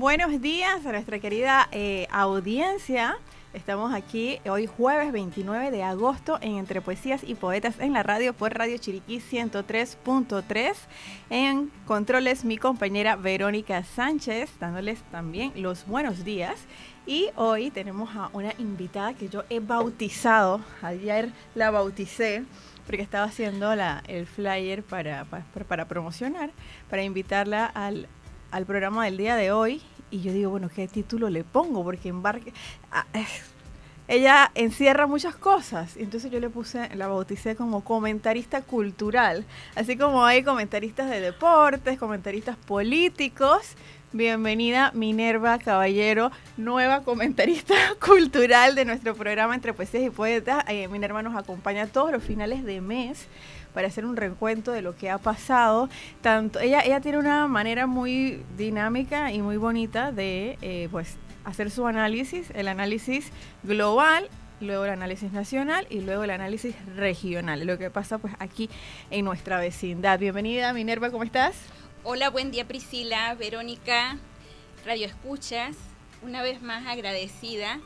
buenos días a nuestra querida audiencia. Estamos aquí hoy jueves 29 de agosto en Entre Poesías y Poetas en la radio por Radio Chiriquí 103.3. En controles mi compañera Verónica Sánchez, dándoles también los buenos días. Y hoy tenemos a una invitada que yo he bautizado, ayer la bauticé, porque estaba haciendo el flyer para promocionar, para invitarla al programa del día de hoy. Y yo digo, bueno, ¿qué título le pongo? Porque ella encierra muchas cosas. Y entonces yo la bauticé como comentarista cultural. Así como hay comentaristas de deportes, comentaristas políticos. Bienvenida Minerva Caballero, nueva comentarista cultural de nuestro programa Entre Poesías y Poetas. Minerva nos acompaña todos los finales de mes para hacer un recuento de lo que ha pasado. Ella tiene una manera muy dinámica y muy bonita de hacer su análisis, el análisis global, luego el análisis nacional y luego el análisis regional, lo que pasa pues aquí en nuestra vecindad. Bienvenida Minerva, ¿cómo estás? Hola, buen día Priscila, Verónica, Radio Escuchas, una vez más agradecida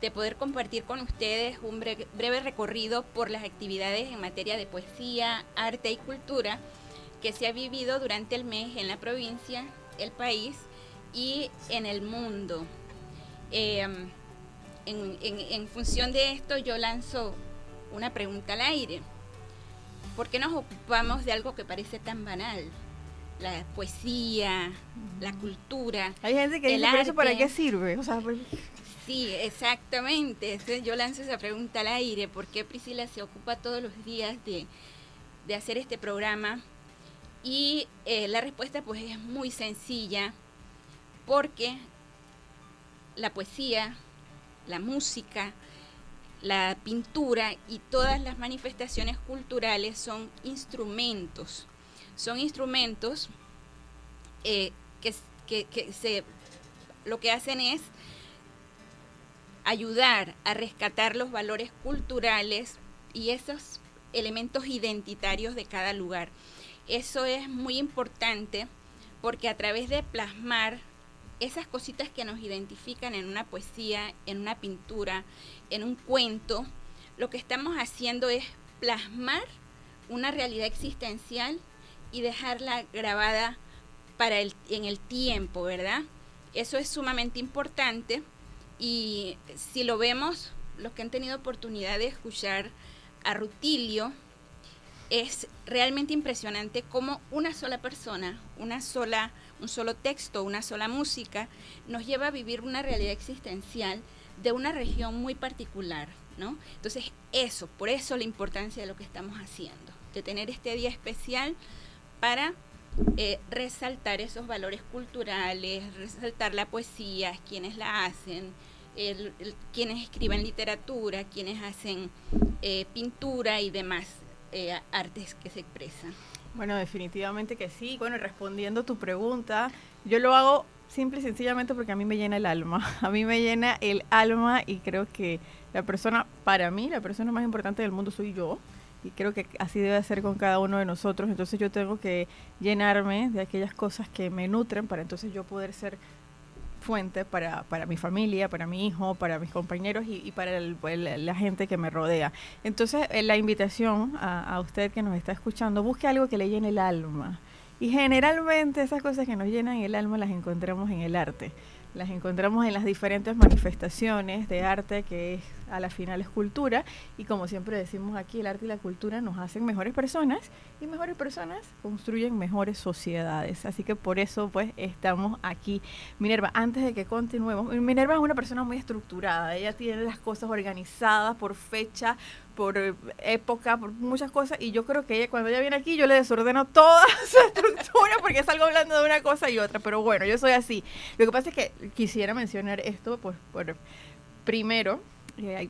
de poder compartir con ustedes un breve recorrido por las actividades en materia de poesía, arte y cultura que se ha vivido durante el mes en la provincia, el país y en el mundo. En función de esto yo lanzo una pregunta al aire. ¿Por qué nos ocupamos de algo que parece tan banal? La poesía, la cultura. Hay gente que dice, ¿pero eso para qué sirve? O sea, sí, exactamente. Entonces yo lanzo esa pregunta al aire. ¿Por qué Priscila se ocupa todos los días de hacer este programa? Y la respuesta pues es muy sencilla, porque la poesía, la música, la pintura y todas las manifestaciones culturales son instrumentos. Son instrumentos lo que hacen es ayudar a rescatar los valores culturales y esos elementos identitarios de cada lugar. Eso es muy importante porque a través de plasmar esas cositas que nos identifican en una poesía, en una pintura, en un cuento, lo que estamos haciendo es plasmar una realidad existencial y dejarla grabada en el tiempo, ¿verdad? Eso es sumamente importante y si lo vemos, los que han tenido oportunidad de escuchar a Rutilio, es realmente impresionante cómo una sola persona, un solo texto, una sola música, nos lleva a vivir una realidad existencial de una región muy particular, ¿no? Entonces, por eso la importancia de lo que estamos haciendo, de tener este día especial para resaltar esos valores culturales, resaltar la poesía, quienes la hacen, quienes escriben literatura, quienes hacen pintura y demás artes que se expresan. Bueno, definitivamente que sí. Bueno, respondiendo tu pregunta, yo lo hago simple y sencillamente porque a mí me llena el alma. A mí me llena el alma y creo que para mí, la persona más importante del mundo soy yo. Y creo que así debe ser con cada uno de nosotros. Entonces yo tengo que llenarme de aquellas cosas que me nutren para entonces yo poder ser fuente para mi familia, para mi hijo, para mis compañeros y para la gente que me rodea. Entonces la invitación a usted que nos está escuchando, busque algo que le llene el alma. Y generalmente esas cosas que nos llenan el alma las encontramos en el arte. Las encontramos en las diferentes manifestaciones de arte, que a la final es cultura, y como siempre decimos aquí, el arte y la cultura nos hacen mejores personas, y mejores personas construyen mejores sociedades. Así que por eso pues estamos aquí. Minerva, antes de que continuemos, Minerva es una persona muy estructurada, ella tiene las cosas organizadas por fecha, por época, por muchas cosas, y yo creo que cuando ella viene aquí yo le desordeno toda su estructura porque salgo hablando de una cosa y otra, pero bueno, yo soy así. Lo que pasa es que quisiera mencionar esto por primero,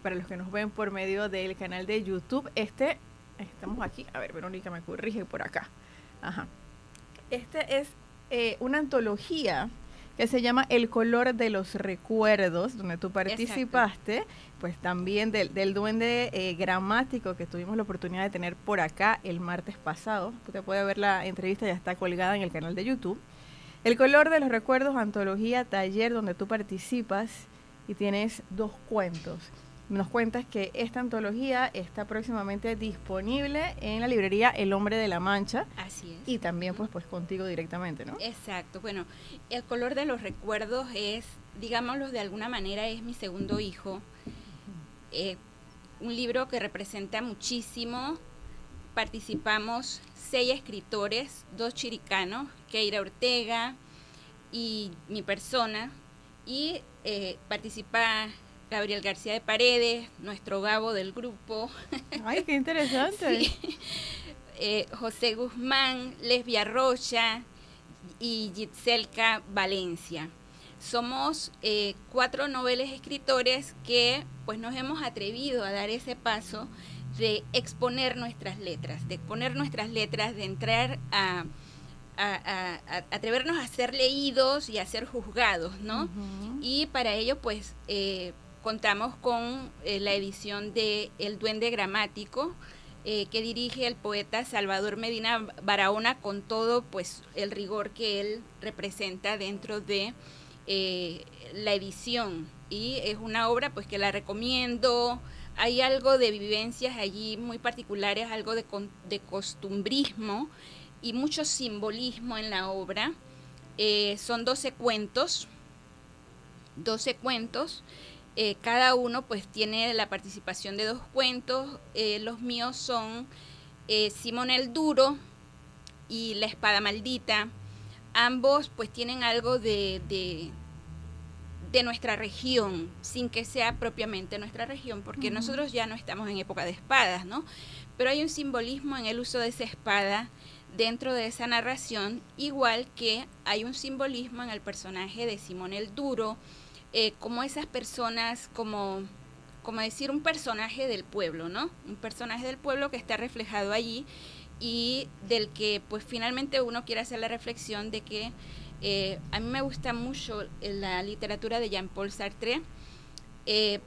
para los que nos ven por medio del canal de YouTube, estamos aquí, a ver, Verónica me corrige por acá, ajá, este es una antología que se llama El color de los recuerdos, donde tú participaste. Exacto. Pues también del duende gramático que tuvimos la oportunidad de tener por acá el martes pasado. Usted puede ver la entrevista, ya está colgada en el canal de YouTube. El color de los recuerdos, antología, taller donde tú participas y tienes 2 cuentos. Nos cuentas que esta antología está próximamente disponible en la librería El Hombre de la Mancha. Así es. Y también pues contigo directamente, ¿no? Exacto. Bueno, el color de los recuerdos es, digámoslo de alguna manera, es mi segundo hijo. Un libro que representa muchísimo. Participamos 6 escritores, 2 chiricanos, Keira Ortega y mi persona, y participa Gabriel García de Paredes, nuestro Gabo del grupo. ¡Ay, qué interesante! Sí. José Guzmán, Lesbia Rocha y Gitzelka Valencia. Somos 4 noveles escritores que pues nos hemos atrevido a dar ese paso de exponer nuestras letras, de poner nuestras letras, de entrar a atrevernos a ser leídos y a ser juzgados, ¿no? Y para ello pues contamos con la edición de El Duende Gramático, que dirige el poeta Salvador Medina Barahona, con todo pues el rigor que él representa dentro de la edición, y es una obra pues que la recomiendo. Hay algo de vivencias allí muy particulares, algo de costumbrismo y mucho simbolismo en la obra. Son 12 cuentos, cada uno pues tiene la participación de 2 cuentos. Los míos son Simón el Duro y La Espada Maldita. Ambos pues tienen algo de nuestra región, sin que sea propiamente nuestra región, porque nosotros ya no estamos en época de espadas, ¿no? Pero hay un simbolismo en el uso de esa espada dentro de esa narración, igual que hay un simbolismo en el personaje de Simón el Duro, como esas personas, como decir un personaje del pueblo, ¿no? Un personaje del pueblo que está reflejado allí y del que pues finalmente uno quiere hacer la reflexión de que a mí me gusta mucho la literatura de Jean-Paul Sartre, que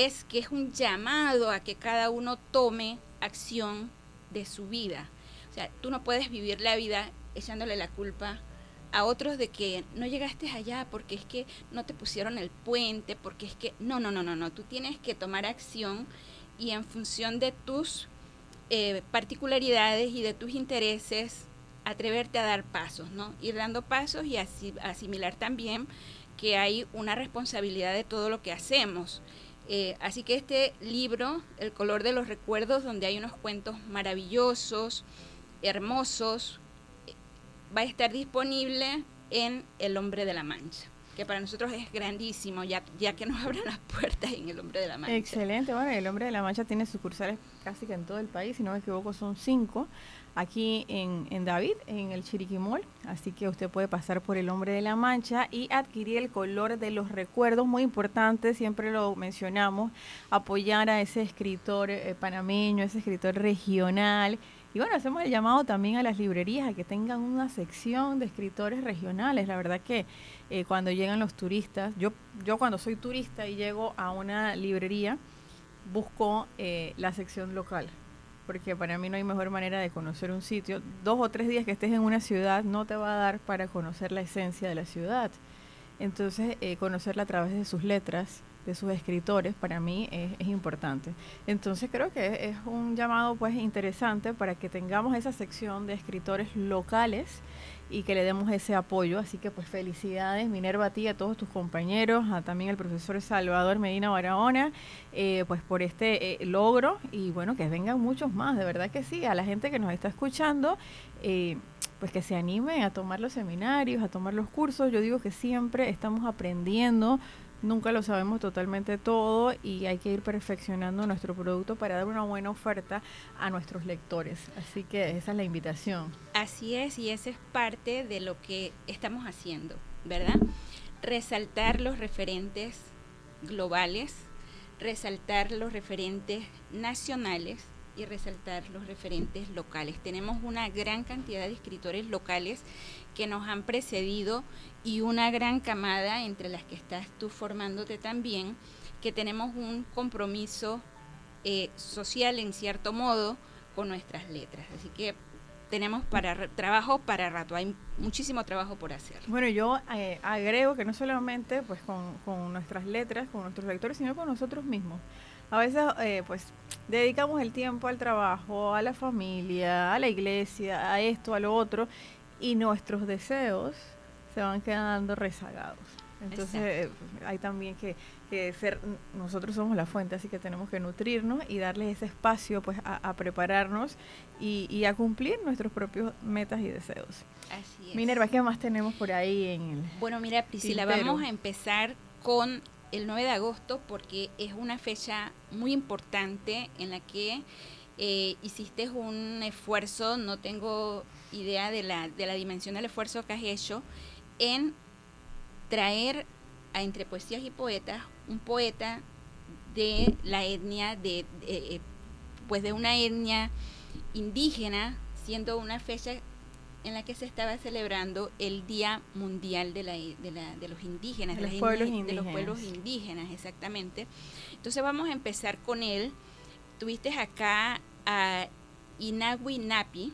es un llamado a que cada uno tome acción de su vida. O sea, tú no puedes vivir la vida echándole la culpa a otros de que no llegaste allá porque es que no te pusieron el puente, porque es que no, tú tienes que tomar acción y en función de tus particularidades y de tus intereses atreverte a dar pasos, ¿no? Ir dando pasos y asimilar también que hay una responsabilidad de todo lo que hacemos. Así que este libro, El color de los recuerdos, donde hay unos cuentos maravillosos, hermosos, va a estar disponible en El Hombre de la Mancha, que para nosotros es grandísimo, ya que nos abren las puertas en El Hombre de la Mancha. Excelente. Bueno, El Hombre de la Mancha tiene sucursales casi que en todo el país, si no me equivoco son 5, aquí en David, en el Chiriquimol, así que usted puede pasar por El Hombre de la Mancha y adquirir El color de los recuerdos, muy importante, siempre lo mencionamos, apoyar a ese escritor panameño, ese escritor regional. Y bueno, hacemos el llamado también a las librerías a que tengan una sección de escritores regionales. La verdad que cuando llegan los turistas, yo cuando soy turista y llego a una librería, busco la sección local, porque para mí no hay mejor manera de conocer un sitio. 2 o 3 días que estés en una ciudad no te va a dar para conocer la esencia de la ciudad. Entonces, conocerla a través de sus letras, de sus escritores, para mí es importante. Entonces creo que es un llamado pues interesante para que tengamos esa sección de escritores locales y que le demos ese apoyo. Así que pues felicidades, Minerva, a ti, a todos tus compañeros, también al profesor Salvador Medina Barahona, pues por este logro, y bueno, que vengan muchos más, de verdad que sí. A la gente que nos está escuchando, pues que se animen a tomar los seminarios, a tomar los cursos. Yo digo que siempre estamos aprendiendo, nunca lo sabemos totalmente todo y hay que ir perfeccionando nuestro producto para dar una buena oferta a nuestros lectores. Así que esa es la invitación. Así es, y esa es parte de lo que estamos haciendo, ¿verdad? Resaltar los referentes globales, resaltar los referentes nacionales y resaltar los referentes locales. Tenemos una gran cantidad de escritores locales que nos han precedido y una gran camada, entre las que estás tú formándote también, que tenemos un compromiso social en cierto modo con nuestras letras. Así que tenemos trabajo para rato, hay muchísimo trabajo por hacer. Bueno, yo agrego que no solamente pues con nuestras letras, con nuestros lectores, sino con nosotros mismos. A veces pues dedicamos el tiempo al trabajo, a la familia, a la iglesia, a esto, a lo otro, y nuestros deseos se van quedando rezagados. Entonces hay también que ser, nosotros somos la fuente, así que tenemos que nutrirnos y darles ese espacio pues a prepararnos y a cumplir nuestros propios metas y deseos. Así es. Minerva, ¿qué más tenemos por ahí en el Bueno, mira, Priscila, tintero? vamos a empezar con el 9 de agosto porque es una fecha muy importante en la que hiciste un esfuerzo, no tengo idea de la dimensión del esfuerzo que has hecho, en traer a Entre Poesías y Poetas un poeta de la etnia, pues de una etnia indígena, siendo una fecha en la que se estaba celebrando el Día Mundial de los Indígenas, de los pueblos indígenas. De los pueblos indígenas, exactamente. Entonces vamos a empezar con él. Tuviste acá a Inagui Napi,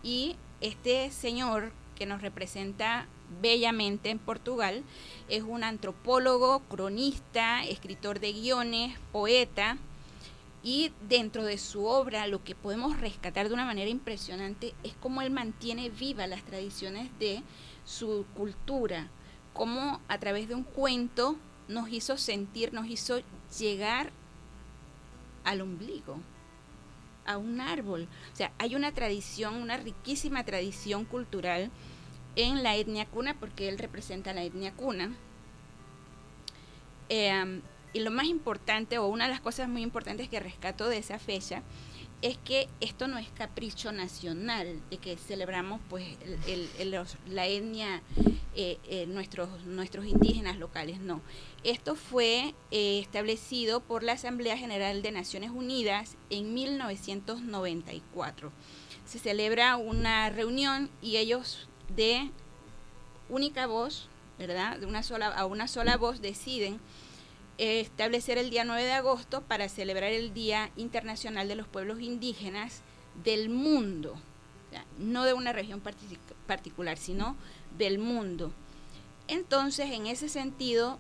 y este señor que nos representa bellamente en Portugal es un antropólogo, cronista, escritor de guiones, poeta, y dentro de su obra lo que podemos rescatar de una manera impresionante es cómo él mantiene vivas las tradiciones de su cultura, cómo a través de un cuento nos hizo sentir, nos hizo llegar al ombligo, a un árbol. O sea, hay una tradición, una riquísima tradición cultural en la etnia Kuna, porque él representa la etnia Kuna. Y lo más importante, o una de las cosas muy importantes que rescato de esa fecha, es que esto no es capricho nacional, de que celebramos pues la etnia, nuestros indígenas locales, no. Esto fue establecido por la Asamblea General de Naciones Unidas en 1994. Se celebra una reunión y ellos de única voz, ¿verdad?, a una sola voz deciden establecer el día 9 de agosto para celebrar el Día Internacional de los Pueblos Indígenas del mundo, o sea, no de una región particular, sino del mundo. Entonces, en ese sentido,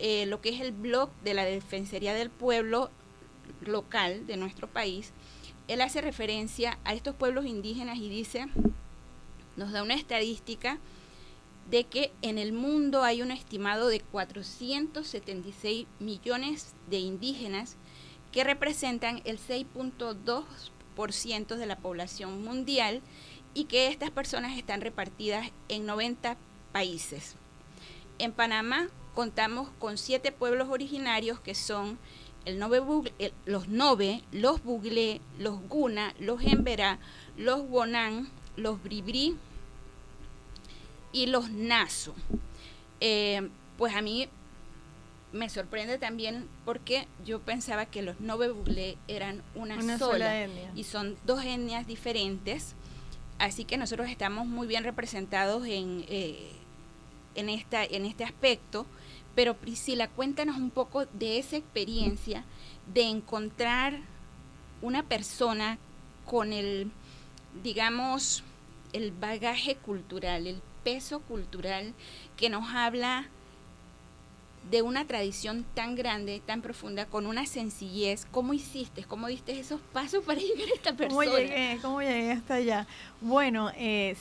lo que es el blog de la Defensoría del Pueblo local de nuestro país, él hace referencia a estos pueblos indígenas y dice, nos da una estadística de que en el mundo hay un estimado de 476 millones de indígenas que representan el 6.2% de la población mundial y que estas personas están repartidas en 90 países. En Panamá contamos con 7 pueblos originarios que son los Nove, los Buglé, los Guna, los Emberá, los Wonan, los Bribri y los Naso. Pues a mí me sorprende también porque yo pensaba que los Nove Buglé eran una sola etnia, y son 2 etnias diferentes, así que nosotros estamos muy bien representados en este aspecto. Pero Priscila, cuéntanos un poco de esa experiencia de encontrar una persona con el bagaje cultural, el peso cultural que nos habla de una tradición tan grande, tan profunda, con una sencillez. ¿Cómo hiciste? ¿Cómo diste esos pasos para llegar a esta persona? ¿Cómo llegué hasta allá? Bueno,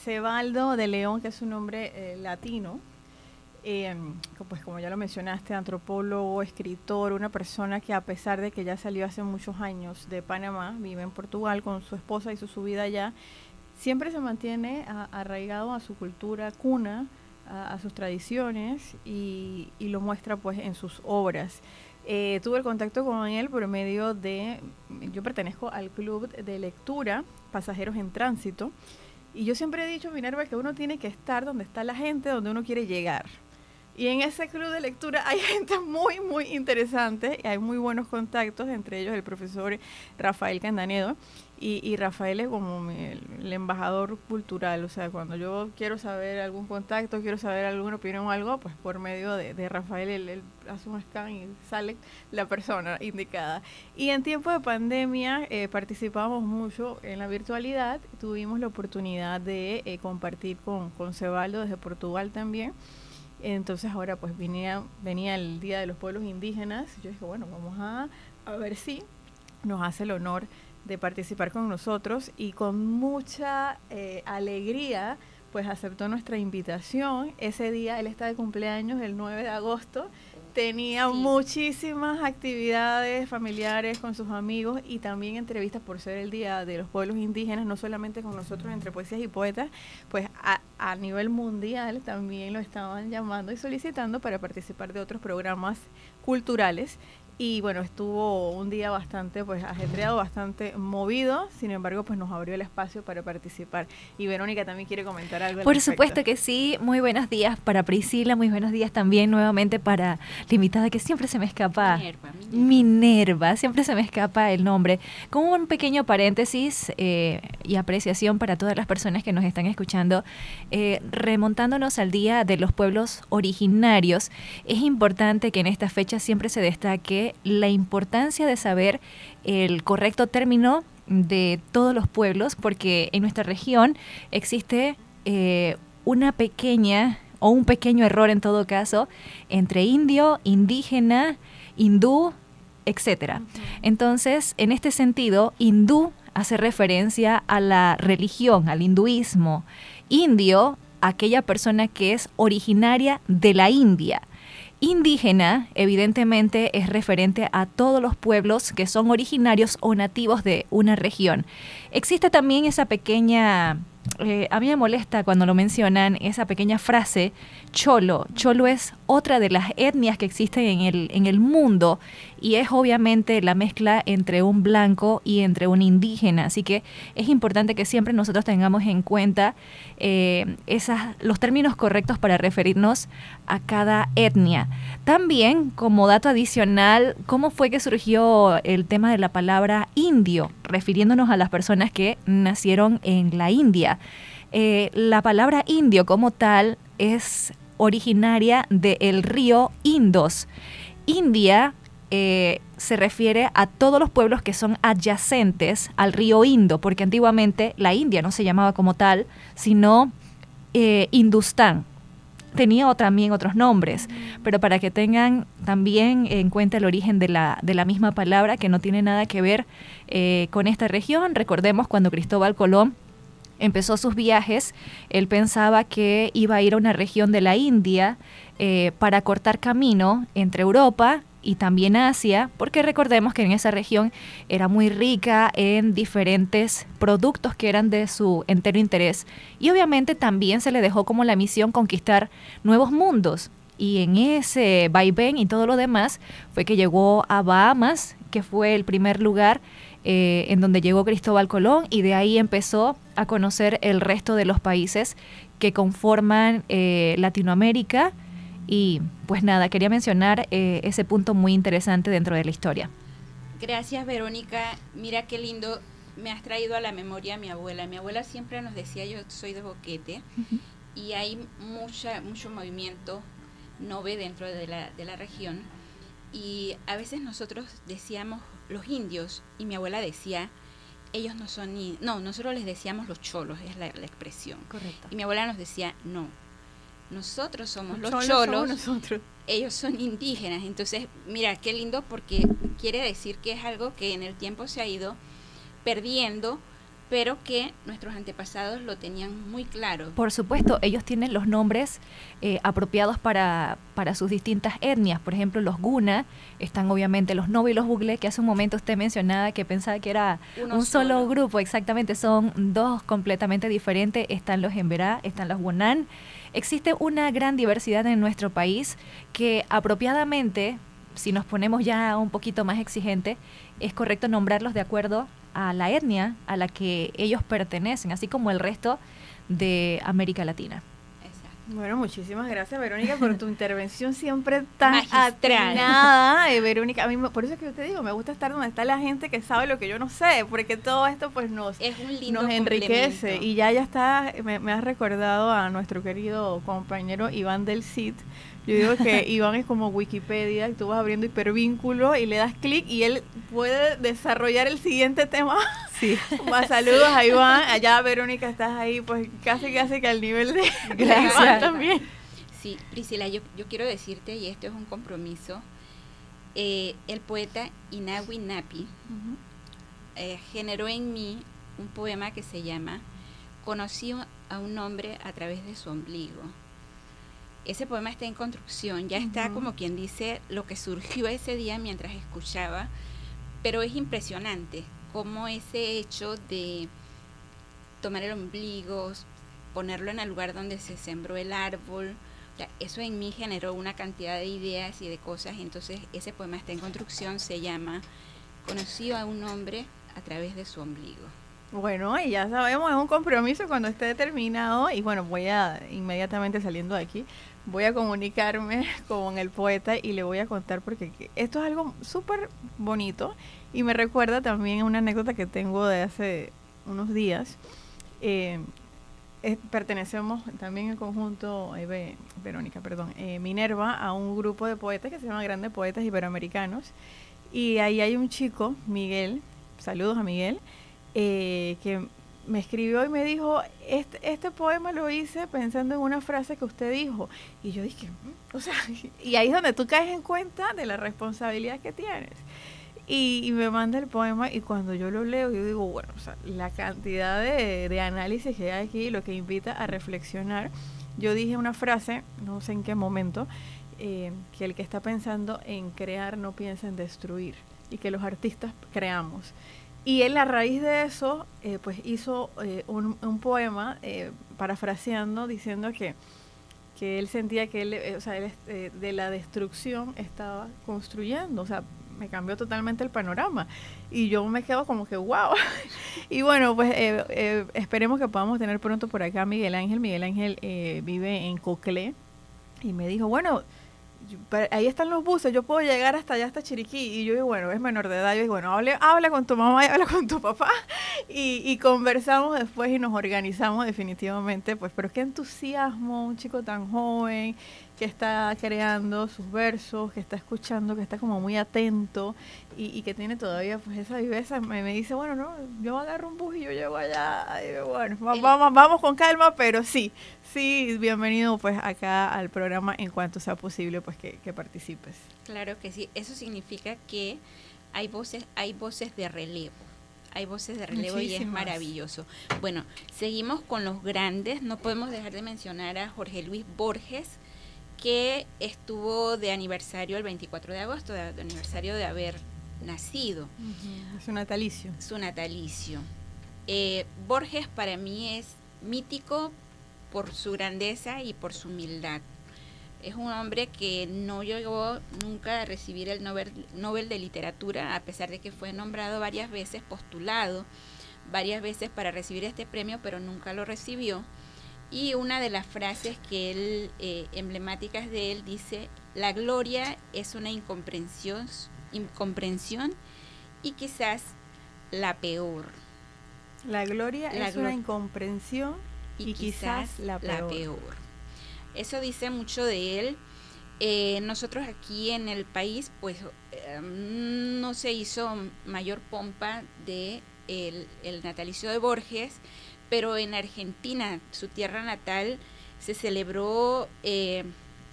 Cebaldo de León, que es un nombre latino, pues como ya lo mencionaste, antropólogo, escritor, una persona que a pesar de que ya salió hace muchos años de Panamá, vive en Portugal con su esposa, hizo su vida allá, siempre se mantiene arraigado a su cultura cuna, a sus tradiciones y lo muestra pues en sus obras. Tuve el contacto con él por medio yo pertenezco al club de lectura Pasajeros en Tránsito, y yo siempre he dicho, Minerva, que uno tiene que estar donde está la gente, donde uno quiere llegar. Y en ese club de lectura hay gente muy, muy interesante, hay muy buenos contactos, entre ellos el profesor Rafael Candanedo, y Rafael es como el embajador cultural, o sea, cuando yo quiero saber algún contacto, quiero saber alguna opinión o algo, pues por medio de Rafael, él hace un scan y sale la persona indicada. Y en tiempo de pandemia participamos mucho en la virtualidad, tuvimos la oportunidad de compartir con Cebaldo desde Portugal también. Entonces ahora pues venía el Día de los Pueblos Indígenas. Yo dije, bueno, vamos a ver si nos hace el honor de participar con nosotros, y con mucha alegría pues aceptó nuestra invitación. Ese día él está de cumpleaños, el 9 de agosto. Tenía muchísimas actividades familiares con sus amigos y también entrevistas por ser el Día de los Pueblos Indígenas, no solamente con nosotros entre Poesías y Poetas, pues a nivel mundial también lo estaban llamando y solicitando para participar de otros programas culturales. Y bueno, estuvo un día bastante pues ajetreado, bastante movido, sin embargo pues nos abrió el espacio para participar. Y Verónica también quiere comentar algo al Por respecto. supuesto que sí. Muy buenos días para Priscila, muy buenos días también nuevamente para la invitada que siempre se me escapa. Minerva, siempre se me escapa el nombre. Con un pequeño paréntesis y apreciación para todas las personas que nos están escuchando, remontándonos al Día de los Pueblos Originarios, es importante que en esta fecha siempre se destaque la importancia de saber el correcto término de todos los pueblos, porque en nuestra región existe una pequeña o un pequeño error en todo caso entre indio, indígena, hindú, etcétera. Entonces, en este sentido, hindú hace referencia a la religión, al hinduismo. Indio, aquella persona que es originaria de la India. Indígena, evidentemente, es referente a todos los pueblos que son originarios o nativos de una región. Existe también esa pequeña, a mí me molesta cuando lo mencionan, esa pequeña frase, cholo. Cholo es otra de las etnias que existen en el mundo y es obviamente la mezcla entre un blanco y entre un indígena. Así que es importante que siempre nosotros tengamos en cuenta los términos correctos para referirnos a cada etnia. También, como dato adicional, ¿cómo fue que surgió el tema de la palabra indio, refiriéndonos a las personas que nacieron en la India? La palabra indio como tal es originaria del río Indus. India se refiere a todos los pueblos que son adyacentes al río Indo, porque antiguamente la India no se llamaba como tal, sino Hindustán. Tenía también otros nombres, pero para que tengan también en cuenta el origen de la misma palabra, que no tiene nada que ver con esta región. Recordemos cuando Cristóbal Colón empezó sus viajes, él pensaba que iba a ir a una región de la India para cortar camino entre Europa y también Asia, porque recordemos que en esa región era muy rica en diferentes productos que eran de su entero interés. Y obviamente también se le dejó como la misión conquistar nuevos mundos. Y en ese vaivén y todo lo demás fue que llegó a Bahamas, que fue el primer lugar en donde llegó Cristóbal Colón, y de ahí empezó a conocer el resto de los países que conforman Latinoamérica. Y pues nada, quería mencionar ese punto muy interesante dentro de la historia. Gracias, Verónica. Mira qué lindo, me has traído a la memoria a mi abuela. Mi abuela siempre nos decía, yo soy de Boquete, y hay mucho movimiento nove dentro de la región. Y a veces nosotros decíamos los indios, y mi abuela decía, ellos no son no, nosotros les decíamos los cholos, es la expresión. Correcto. Y mi abuela nos decía, no, nosotros somos los cholos, somos nosotros. Ellos son indígenas. Entonces, mira, qué lindo, porque quiere decir que es algo que en el tiempo se ha ido perdiendo, pero que nuestros antepasados lo tenían muy claro. Por supuesto, ellos tienen los nombres apropiados para sus distintas etnias. Por ejemplo, los Guna, están obviamente los Novo y los Bugle, que hace un momento usted mencionaba que pensaba que era un solo grupo. Exactamente, son dos completamente diferentes. Están los Emberá, están los Wonan. Existe una gran diversidad en nuestro país que apropiadamente, si nos ponemos ya un poquito más exigente, es correcto nombrarlos de acuerdo a la etnia a la que ellos pertenecen, así como el resto de América Latina. Exacto. Bueno, muchísimas gracias, Verónica, por tu intervención siempre tan magistral. atinada. Verónica, a mí por eso es que te digo, me gusta estar donde está la gente que sabe lo que yo no sé, porque todo esto pues nos enriquece. Y ya está, me has recordado a nuestro querido compañero Iván del CID. Yo digo que Iván es como Wikipedia, y tú vas abriendo hipervínculo y le das clic y él puede desarrollar el siguiente tema. Sí. Más saludos a Iván. Allá, Verónica, estás ahí, pues casi que al nivel de Iván también. Sí, Priscila, yo quiero decirte, y esto es un compromiso, el poeta Inagui Napi generó en mí un poema que se llama Conocí a un hombre a través de su ombligo. Ese poema está en construcción, ya está como quien dice lo que surgió ese día mientras escuchaba, pero es impresionante cómo ese hecho de tomar el ombligo, ponerlo en el lugar donde se sembró el árbol, o sea, eso en mí generó una cantidad de ideas y de cosas. Entonces ese poema está en construcción, se llama Conocí a un hombre a través de su ombligo. Bueno, y ya sabemos, es un compromiso cuando esté terminado. Y bueno, voy a, inmediatamente saliendo de aquí, voy a comunicarme con el poeta y le voy a contar, porque esto es algo súper bonito y me recuerda también una anécdota que tengo de hace unos días. Pertenecemos también en conjunto, Verónica, perdón, Minerva, a un grupo de poetas que se llama Grandes Poetas Iberoamericanos, y ahí hay un chico, Miguel, saludos a Miguel, que me escribió y me dijo, este poema lo hice pensando en una frase que usted dijo. Y yo dije, o sea, y ahí es donde tú caes en cuenta de la responsabilidad que tienes. Y me manda el poema, y cuando yo lo leo, yo digo, bueno, o sea, la cantidad de análisis que hay aquí, lo que invita a reflexionar. Yo dije una frase, no sé en qué momento, que el que está pensando en crear no piensa en destruir, y que los artistas creamos. Y él, a raíz de eso, pues hizo un poema parafraseando, diciendo que él sentía que él, o sea, él de la destrucción estaba construyendo. O sea, me cambió totalmente el panorama. Y yo me quedo como que, wow. Y bueno, pues esperemos que podamos tener pronto por acá a Miguel Ángel. Miguel Ángel vive en Coclé. Y me dijo, bueno, ahí están los buses, yo puedo llegar hasta allá, hasta Chiriquí. Y yo digo, bueno, es menor de edad. Yo digo, bueno, habla con tu mamá y habla con tu papá. Y conversamos después y nos organizamos definitivamente. Pues, pero qué entusiasmo, un chico tan joven que está creando sus versos, que está escuchando, que está como muy atento y que tiene todavía pues esa viveza. Me dice, bueno, no, yo agarro un bus y yo llego allá. Y digo, bueno, vamos con calma, pero sí, bienvenido pues acá al programa en cuanto sea posible, pues que participes. Claro que sí, eso significa que hay voces de relevo. Hay voces de relevo. Muchísimas. Y es maravilloso. Bueno, seguimos con los grandes. No podemos dejar de mencionar a Jorge Luis Borges, que estuvo de aniversario el 24 de agosto, de aniversario de haber nacido. Es su natalicio. Borges para mí es mítico por su grandeza y por su humildad. Es un hombre que no llegó nunca a recibir el Nobel de Literatura, a pesar de que fue nombrado varias veces, postulado varias veces para recibir este premio, pero nunca lo recibió. Y una de las frases que él, emblemáticas de él, dice: la gloria es una incomprensión y quizás la peor. La gloria es una incomprensión y quizás la peor. Eso dice mucho de él. Nosotros aquí en el país, pues, no se hizo mayor pompa de el natalicio de Borges, pero en Argentina, su tierra natal, se celebró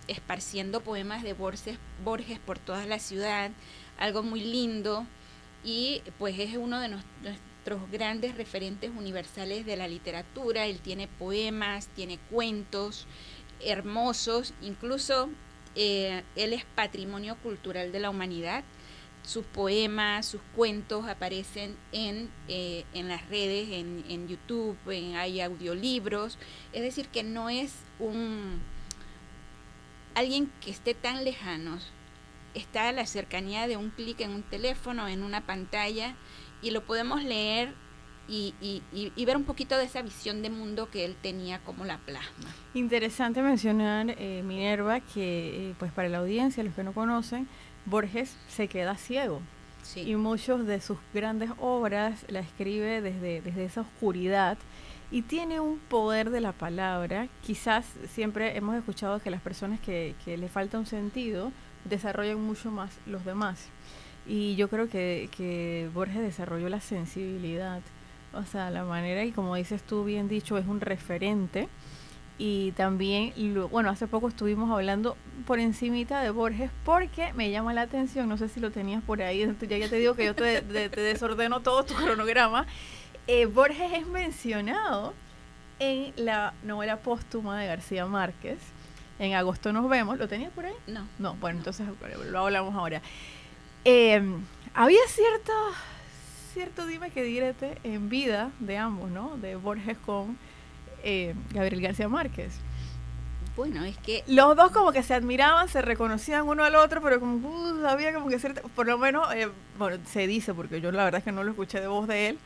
esparciendo poemas de Borges por toda la ciudad, algo muy lindo, y pues es uno de nuestros grandes referentes universales de la literatura. Él tiene poemas, tiene cuentos hermosos, incluso él es patrimonio cultural de la humanidad. Sus poemas, sus cuentos aparecen en las redes, en YouTube, hay audiolibros. Es decir, que no es alguien que esté tan lejano. Está a la cercanía de un clic en un teléfono, en una pantalla, y lo podemos leer y ver un poquito de esa visión de mundo que él tenía, como la plasma. Interesante mencionar, Minerva, que pues para la audiencia, los que no conocen, Borges se queda ciego. Sí. Y muchos de sus grandes obras la escribe desde esa oscuridad y tiene un poder de la palabra. Quizás siempre hemos escuchado que las personas que le falta un sentido desarrollan mucho más los demás. Y yo creo que Borges desarrolló la sensibilidad, o sea, la manera, y como dices tú bien dicho, es un referente. Y también, bueno, hace poco estuvimos hablando por encimita de Borges porque me llama la atención, no sé si lo tenías por ahí, ya te digo que yo te desordeno todo tu cronograma. Borges es mencionado en la novela póstuma de García Márquez, En agosto nos vemos. ¿Lo tenías por ahí? No. No, bueno, entonces lo hablamos ahora. Había cierto dime que direte en vida de ambos, ¿no? De Borges con Gabriel García Márquez. Bueno, es que los dos como que se admiraban, se reconocían uno al otro, pero como había como que cierta, por lo menos, bueno, se dice, porque yo la verdad es que no lo escuché de voz de él,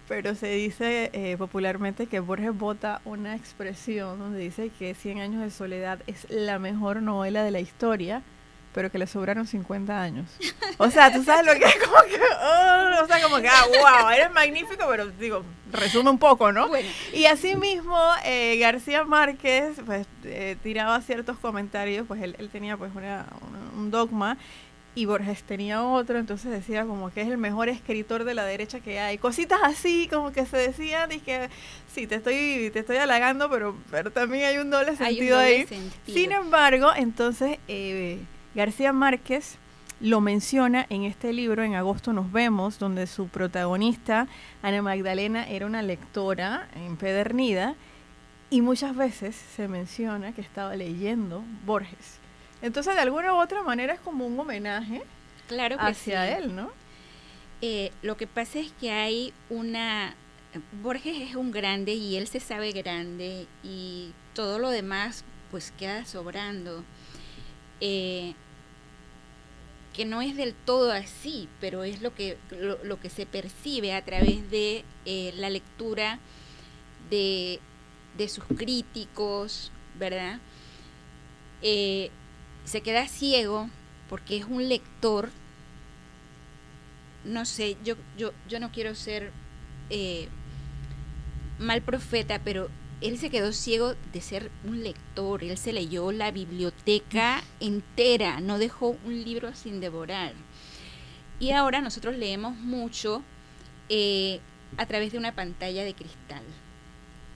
pero se dice popularmente que Borges bota una expresión donde dice que 100 años de soledad es la mejor novela de la historia, pero que le sobraron 50 años. O sea, tú sabes lo que es como que, o sea, como que, wow, eres magnífico, pero digo, resume un poco, ¿no? bueno, Y así mismo García Márquez, pues, tiraba ciertos comentarios, pues él tenía pues un dogma, y Borges tenía otro, entonces decía como que es el mejor escritor de la derecha que hay. Cositas así, como que se decían, y que sí, te estoy halagando, pero también hay un doble sentido ahí. Sin embargo, entonces, García Márquez lo menciona en este libro, En agosto nos vemos, donde su protagonista, Ana Magdalena, era una lectora empedernida, y muchas veces se menciona que estaba leyendo Borges. Entonces, de alguna u otra manera es como un homenaje, claro que hacia sí. él, ¿no? Lo que pasa es que hay Borges es un grande y él se sabe grande, y todo lo demás pues queda sobrando. Que no es del todo así, pero es lo que se percibe a través de la lectura de sus críticos, ¿verdad? Se queda ciego porque es un lector, no sé, yo no quiero ser mal profeta, pero él se quedó ciego de ser un lector. Él se leyó la biblioteca entera, no dejó un libro sin devorar. Y ahora nosotros leemos mucho a través de una pantalla de cristal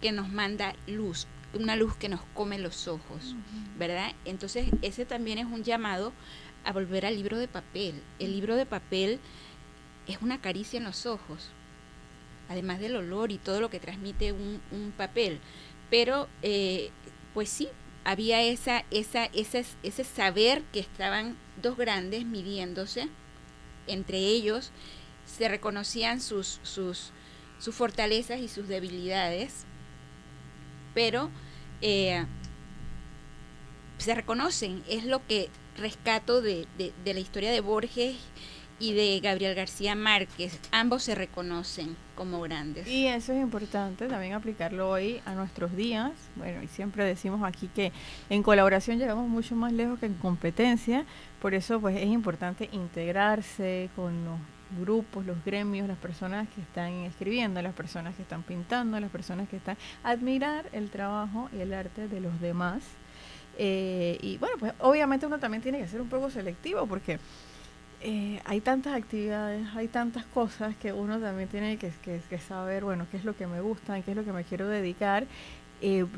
que nos manda luz, una luz que nos come los ojos, ¿verdad? Entonces ese también es un llamado a volver al libro de papel. El libro de papel es una caricia en los ojos, además del olor y todo lo que transmite un papel. Pero, pues sí, había ese saber que estaban dos grandes midiéndose entre ellos, se reconocían sus fortalezas y sus debilidades, pero se reconocen. Es lo que rescato de la historia de Borges y de Gabriel García Márquez. Ambos se reconocen como grandes. Y eso es importante también aplicarlo hoy a nuestros días. Bueno, y siempre decimos aquí que en colaboración llegamos mucho más lejos que en competencia. Por eso pues es importante integrarse con los grupos, los gremios, las personas que están escribiendo, las personas que están pintando, las personas que están... Admirar el trabajo y el arte de los demás. Y bueno, pues obviamente uno también tiene que ser un poco selectivo, porque hay tantas actividades, hay tantas cosas que uno también tiene que saber, bueno, qué es lo que me gusta, qué es lo que me quiero dedicar.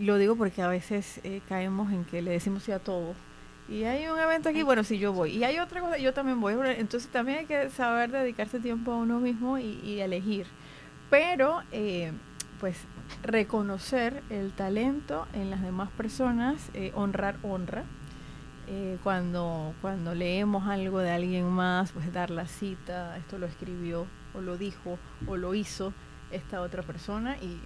Lo digo porque a veces caemos en que le decimos sí a todo. Y hay un evento aquí, bueno, sí, yo voy. Y hay otra cosa, yo también voy. Entonces también hay que saber dedicarse tiempo a uno mismo y elegir. Pero, pues, reconocer el talento en las demás personas, honra. Cuando leemos algo de alguien más, pues dar la cita, esto lo escribió, o lo dijo, o lo hizo, esta otra persona, y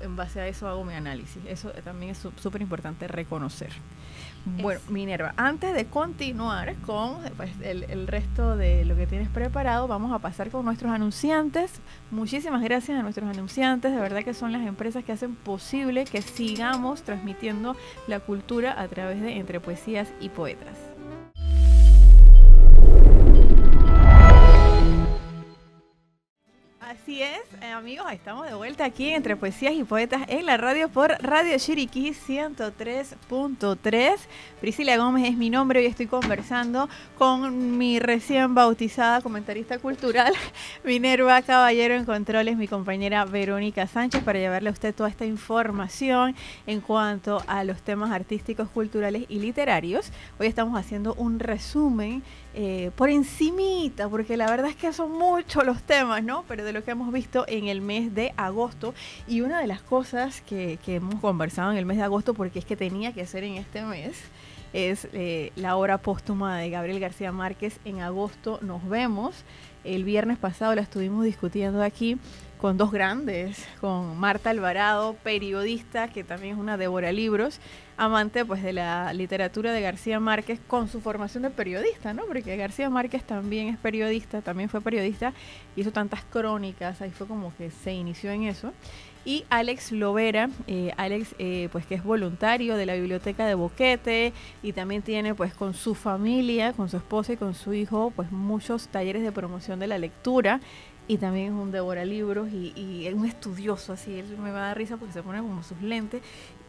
en base a eso hago mi análisis. Eso también es súper importante reconocer. Bueno, Minerva, antes de continuar con pues, el resto de lo que tienes preparado, vamos a pasar con nuestros anunciantes. Muchísimas gracias a nuestros anunciantes, de verdad que son las empresas que hacen posible que sigamos transmitiendo la cultura a través de Entre Poesías y Poetas. Así es, amigos, estamos de vuelta aquí Entre Poesías y Poetas en la radio por Radio Chiriquí 103.3. Priscila Gómez es mi nombre. Hoy estoy conversando con mi recién bautizada comentarista cultural, Minerva Caballero en controles, mi compañera Verónica Sánchez, para llevarle a usted toda esta información en cuanto a los temas artísticos, culturales y literarios. Hoy estamos haciendo un resumen por encimita, porque la verdad es que son muchos los temas, ¿no? Pero de lo que hemos visto en el mes de agosto, y una de las cosas que hemos conversado en el mes de agosto, porque es que tenía que ser en este mes, es la obra póstuma de Gabriel García Márquez, En agosto nos vemos. El viernes pasado la estuvimos discutiendo aquí con dos grandes, con Marta Alvarado, periodista, que también es una devora libros, amante pues de la literatura de García Márquez, con su formación de periodista, ¿no? Porque García Márquez también es periodista, también fue periodista, hizo tantas crónicas, ahí fue como que se inició en eso. Y Alex Lovera, pues que es voluntario de la biblioteca de Boquete, y también tiene pues con su familia, con su esposa y con su hijo, pues muchos talleres de promoción de la lectura, y también es un devoralibros y es un estudioso, así. Él me va a dar risa porque se pone como sus lentes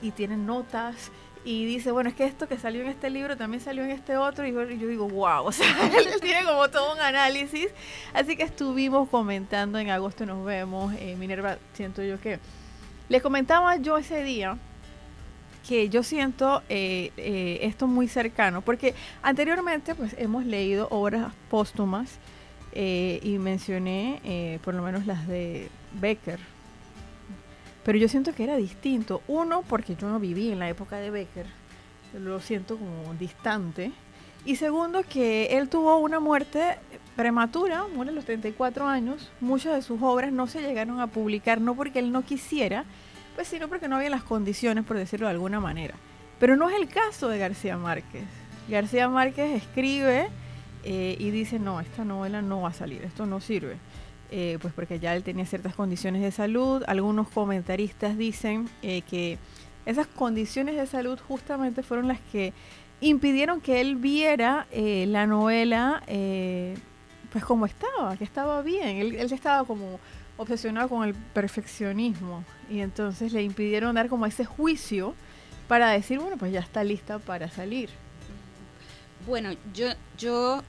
y tiene notas y dice, bueno, es que esto que salió en este libro también salió en este otro, y yo digo, wow, o sea, él tiene como todo un análisis. Así que estuvimos comentando En agosto nos vemos. Minerva, siento yo que le comentaba yo ese día que yo siento esto muy cercano, porque anteriormente pues hemos leído obras póstumas, y mencioné por lo menos las de Becker, pero yo siento que era distinto. Uno, porque yo no viví en la época de Becker, lo siento como distante, y segundo, que él tuvo una muerte prematura, muere a los 34 años. Muchas de sus obras no se llegaron a publicar, no porque él no quisiera, pues sino porque no había las condiciones, por decirlo de alguna manera. Pero no es el caso de García Márquez. García Márquez escribe y dice, no, esta novela no va a salir, esto no sirve, pues porque ya él tenía ciertas condiciones de salud. Algunos comentaristas dicen que esas condiciones de salud justamente fueron las que impidieron que él viera la novela pues como estaba, que estaba bien. Él estaba como obsesionado con el perfeccionismo, y entonces le impidieron dar como ese juicio para decir, bueno, pues ya está lista para salir. Bueno, yo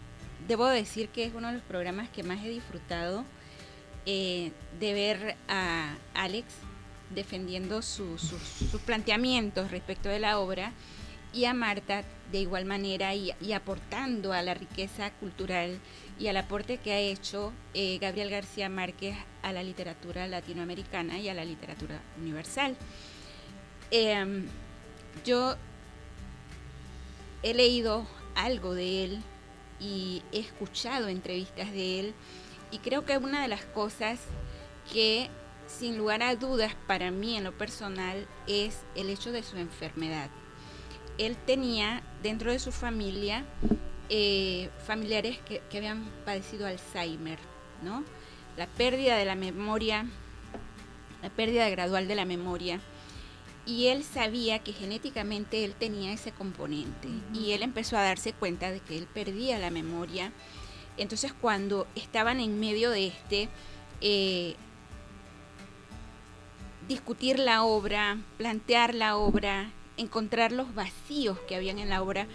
debo decir que es uno de los programas que más he disfrutado, de ver a Alex defendiendo sus planteamientos respecto de la obra, y a Marta de igual manera, y aportando a la riqueza cultural y al aporte que ha hecho Gabriel García Márquez a la literatura latinoamericana y a la literatura universal. Yo he leído algo de él y he escuchado entrevistas de él, y creo que una de las cosas que sin lugar a dudas para mí en lo personal es el hecho de su enfermedad. Él tenía dentro de su familia familiares que habían padecido Alzheimer, ¿no? La pérdida de la memoria, la pérdida gradual de la memoria. Y él sabía que genéticamente él tenía ese componente, y él empezó a darse cuenta de que él perdía la memoria. Entonces, cuando estaban en medio de discutir la obra, plantear la obra, encontrar los vacíos que habían en la obra,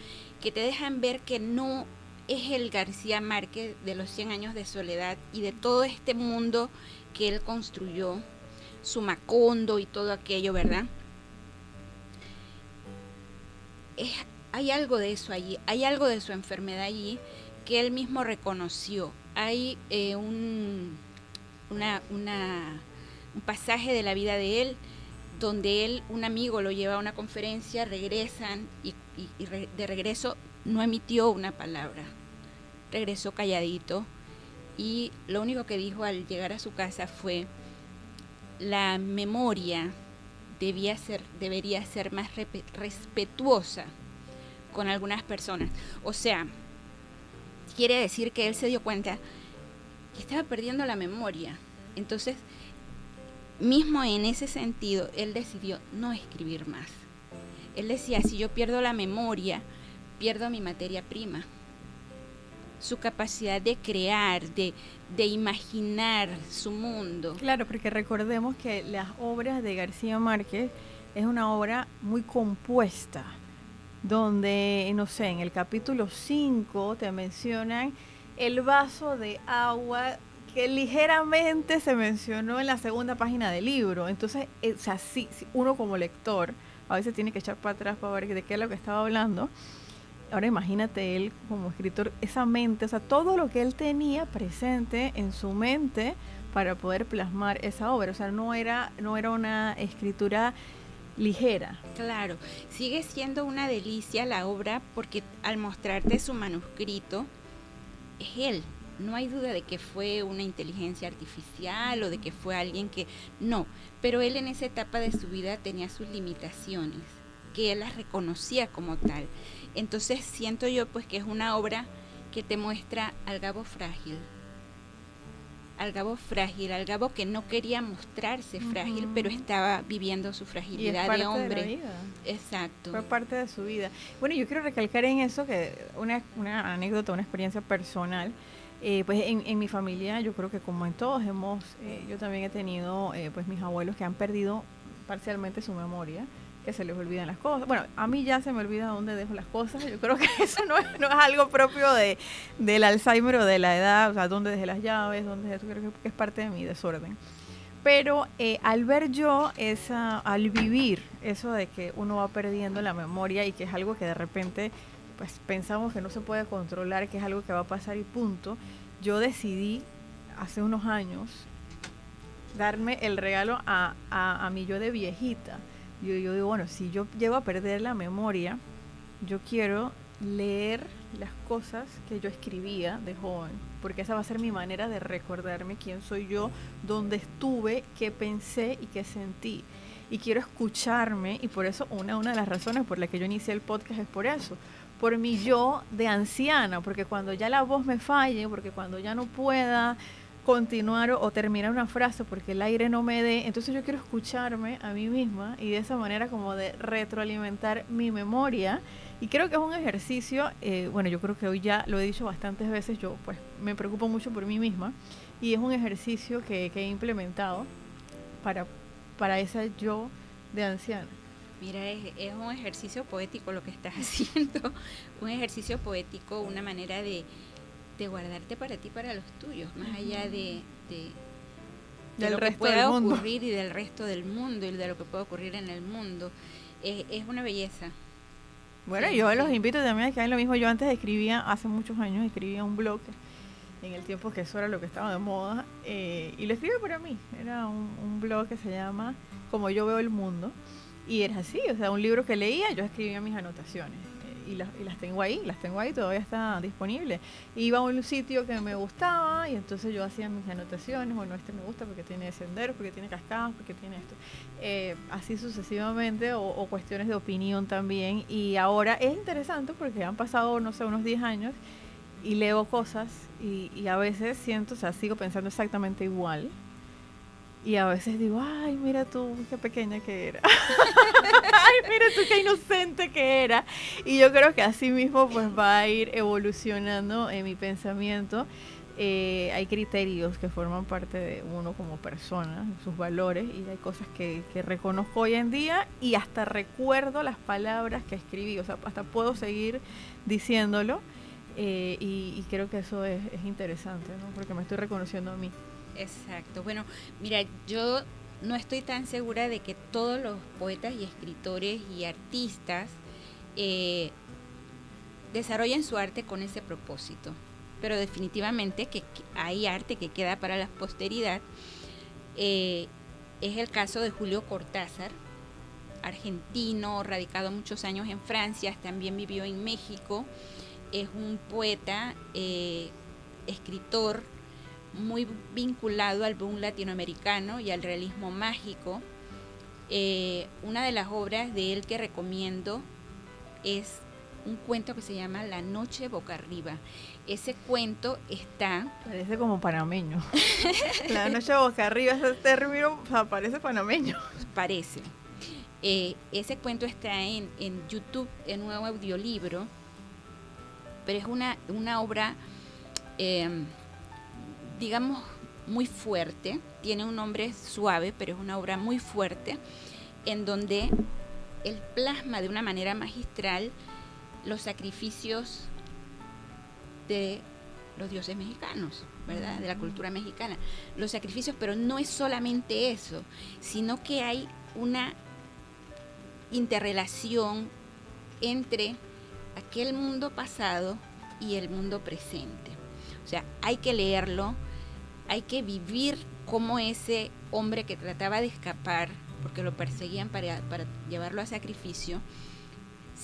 que te dejan ver que no es el García Márquez de los 100 años de soledad y de todo este mundo que él construyó, su Macondo y todo aquello, ¿verdad? Hay algo de eso allí, hay algo de su enfermedad allí que él mismo reconoció. Hay un pasaje de la vida de él donde un amigo lo lleva a una conferencia, regresan y de regreso no emitió una palabra, regresó calladito, y lo único que dijo al llegar a su casa fue: la memoria debería ser más respetuosa con algunas personas. O sea, quiere decir que él se dio cuenta que estaba perdiendo la memoria. Entonces, mismo en ese sentido, él decidió no escribir más. Él decía, si yo pierdo la memoria, pierdo mi materia prima. Su capacidad de crear, de imaginar su mundo. Claro, porque recordemos que las obras de García Márquez es una obra muy compuesta, donde, no sé, en el capítulo 5 te mencionan el vaso de agua que ligeramente se mencionó en la segunda página del libro. Entonces, o sea, sí, uno como lector a veces tiene que echar para atrás para ver de qué es lo que estaba hablando. Ahora imagínate él como escritor, esa mente, o sea, todo lo que él tenía presente en su mente para poder plasmar esa obra. O sea, no era una escritura ligera. Claro, sigue siendo una delicia la obra porque al mostrarte su manuscrito, es él. No hay duda de que fue una inteligencia artificial o de que fue alguien que... No, pero él en esa etapa de su vida tenía sus limitaciones, que él las reconocía como tal. Entonces siento yo pues que es una obra que te muestra al Gabo frágil, al Gabo que no quería mostrarse frágil, pero estaba viviendo su fragilidad de hombre. De la vida. Exacto. Fue parte de su vida. Bueno, yo quiero recalcar en eso que una anécdota, una experiencia personal. Pues en mi familia, yo creo que como en todos yo también he tenido pues mis abuelos que han perdido parcialmente su memoria, que se les olvidan las cosas. Bueno, a mí ya se me olvida dónde dejo las cosas. Yo creo que eso no es algo propio del Alzheimer o de la edad, o sea, dónde dejé las llaves, dónde eso, creo que es parte de mi desorden. Pero al ver yo al vivir eso de que uno va perdiendo la memoria y que es algo que de repente pues pensamos que no se puede controlar, que es algo que va a pasar y punto, yo decidí hace unos años darme el regalo a mi yo de viejita. Yo digo, bueno, si yo llego a perder la memoria, yo quiero leer las cosas que yo escribía de joven, porque esa va a ser mi manera de recordarme quién soy yo, dónde estuve, qué pensé y qué sentí. Y quiero escucharme, y por eso una de las razones por las que yo inicié el podcast es por eso, por mi yo de anciana, porque cuando ya la voz me falle, porque cuando ya no pueda continuar o terminar una frase porque el aire no me dé, entonces yo quiero escucharme a mí misma y de esa manera como de retroalimentar mi memoria. Y creo que es un ejercicio, bueno, yo creo que hoy ya lo he dicho bastantes veces, yo pues me preocupo mucho por mí misma y es un ejercicio que he implementado para esa yo de anciana. Mira, es un ejercicio poético lo que estás haciendo, un ejercicio poético, una manera de guardarte para ti, para los tuyos, más allá de lo que pueda ocurrir y del resto del mundo y de lo que pueda ocurrir en el mundo. Es una belleza. Bueno, yo los invito también a que hagan lo mismo. Yo antes hace muchos años escribía un blog, en el tiempo que eso era lo que estaba de moda, y lo escribí para mí. Era un blog que se llama Como yo veo el mundo, y era así, o sea, un libro que leía, yo escribía mis anotaciones. Y las tengo ahí, todavía está disponible. Iba a un sitio que me gustaba y entonces yo hacía mis anotaciones, bueno, me gusta porque tiene senderos, porque tiene cascadas, porque tiene esto. Así sucesivamente, o cuestiones de opinión también. Y ahora es interesante porque han pasado, no sé, unos 10 años y leo cosas y a veces siento, o sea, sigo pensando exactamente igual. Y a veces digo, ay, mira tú, qué pequeña que era. Ay, mira tú, qué inocente que era. Y yo creo que así mismo pues va a ir evolucionando en mi pensamiento. Hay criterios que forman parte de uno como persona, sus valores, y hay cosas que reconozco hoy en día y hasta recuerdo las palabras que escribí. O sea, hasta puedo seguir diciéndolo. Y creo que eso es interesante, ¿no? Porque me estoy reconociendo a mí. Exacto. Bueno, mira, yo no estoy tan segura de que todos los poetas y escritores y artistas desarrollen su arte con ese propósito, pero definitivamente que hay arte que queda para la posteridad. Es el caso de Julio Cortázar, argentino, radicado muchos años en Francia, también vivió en México. Es un poeta, escritor muy vinculado al boom latinoamericano y al realismo mágico. Una de las obras de él que recomiendo es un cuento que se llama La noche boca arriba. Ese cuento está... Parece como panameño. La noche boca arriba, ese término, o sea, parece panameño. Parece. Ese cuento está en YouTube, en un audiolibro, pero es una obra, digamos, muy fuerte. Tiene un nombre suave, pero es una obra muy fuerte, en donde él plasma de una manera magistral los sacrificios de los dioses mexicanos, ¿verdad? De la cultura mexicana. Los sacrificios, pero no es solamente eso, sino que hay una interrelación entre aquel mundo pasado y el mundo presente. O sea, hay que leerlo, hay que vivir como ese hombre que trataba de escapar, porque lo perseguían para llevarlo a sacrificio,